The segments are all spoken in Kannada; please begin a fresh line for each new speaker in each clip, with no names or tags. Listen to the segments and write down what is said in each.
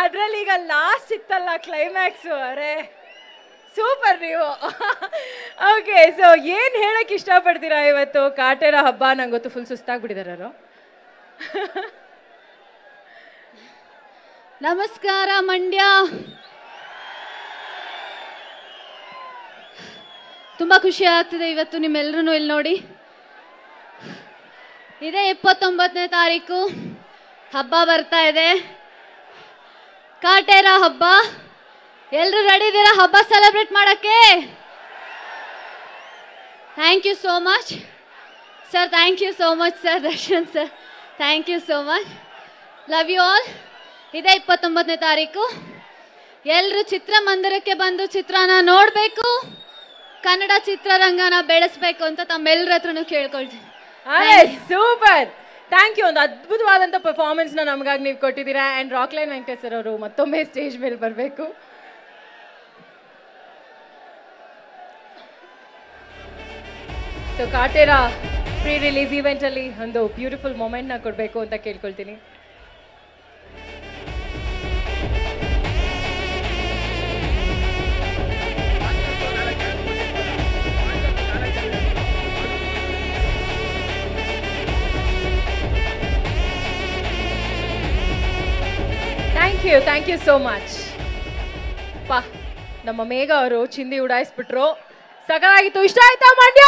ಅದ್ರಲ್ಲಿ ಈಗ ಲಾಸ್ಟ್ ಇತ್ತಲ್ಲ ಕ್ಲೈಮ್ಯಾಕ್ಸು, ಅರೆ ಸೂಪರ್ ನೀವು. ಓಕೆ, ಸೊ ಏನು ಹೇಳಕ್ಕೆ ಇಷ್ಟಪಡ್ತೀರಾ ಇವತ್ತು ಕಾಟೇರ ಹಬ್ಬ? ನಂಗೆ ಗೊತ್ತು ಫುಲ್ ಸುಸ್ತಾಗ್ಬಿಟ್ಟಿದ್ದಾರೆ.
ನಮಸ್ಕಾರ ಮಂಡ್ಯ. ತುಂಬ ಖುಷಿ ಆಗ್ತಿದೆ ಇವತ್ತು ನಿಮ್ಮೆಲ್ಲರೂ ಇಲ್ಲಿ ನೋಡಿ. ಇದೇ 29ನೇ ತಾರೀಕು ಹಬ್ಬ ಬರ್ತಾ ಇದೆ, ಕಾಟೇರ ಹಬ್ಬ. ಎಲ್ಲರೂ ರೆಡಿ ಇದ್ದೀರಾ ಹಬ್ಬ ಸೆಲೆಬ್ರೇಟ್ ಮಾಡೋಕ್ಕೆ? Thank you so much sir, thank you so much sir, Darshan sir, thank you so much. Love you all. ಇದೇ 29ನೇ ತಾರೀಕು ಎಲ್ಲರೂ ಚಿತ್ರಮಂದಿರಕ್ಕೆ ಬಂದು ಚಿತ್ರನ ನೋಡಬೇಕು, ಕನ್ನಡ ಚಿತ್ರರಂಗನ ಬೆಳೆಸಬೇಕು ಅಂತ ತಮ್ಮೆಲ್ಲರ ಹತ್ರನೂ ಕೇಳ್ಕೊಳ್ತೀನಿ.
Super, thank you. ಒಂದು ಅದ್ಭುತವಾದಂಥ ಪರ್ಫಾರ್ಮೆನ್ಸ್ನ ನಮಗಾಗಿ ನೀವು ಕೊಟ್ಟಿದ್ದೀರಾ. ಆ್ಯಂಡ್ ರಾಕ್ಲೈನ್ ವೆಂಕಟೇಶ್ ಸರ್ ಅವರು ಮತ್ತೊಮ್ಮೆ ಸ್ಟೇಜ್ ಮೇಲೆ ಬರಬೇಕು. ಸೊ ಕಾಟೇರ ಪ್ರೀ ರಿಲೀಸ್ ಈವೆಂಟಲ್ಲಿ ಒಂದು ಬ್ಯೂಟಿಫುಲ್ ಮೊಮೆಂಟ್ನ ಕೊಡಬೇಕು ಅಂತ ಕೇಳ್ಕೊಳ್ತೀನಿ. Thank you so much. ಪಾ, ನಮ್ಮ ಮೇಘ ಅವರು ಚಿಂದಿ ಉಡಾಯಿಸ್ಬಿಟ್ರು, ಸಕಲಾಗಿತ್ತು. ಇಷ್ಟ ಆಯ್ತಾ ಮಂಡ್ಯ?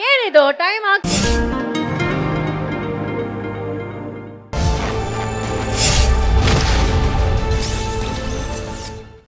ಏನಿದು ಟೈಮ್ ಆಗ್ತದೆ.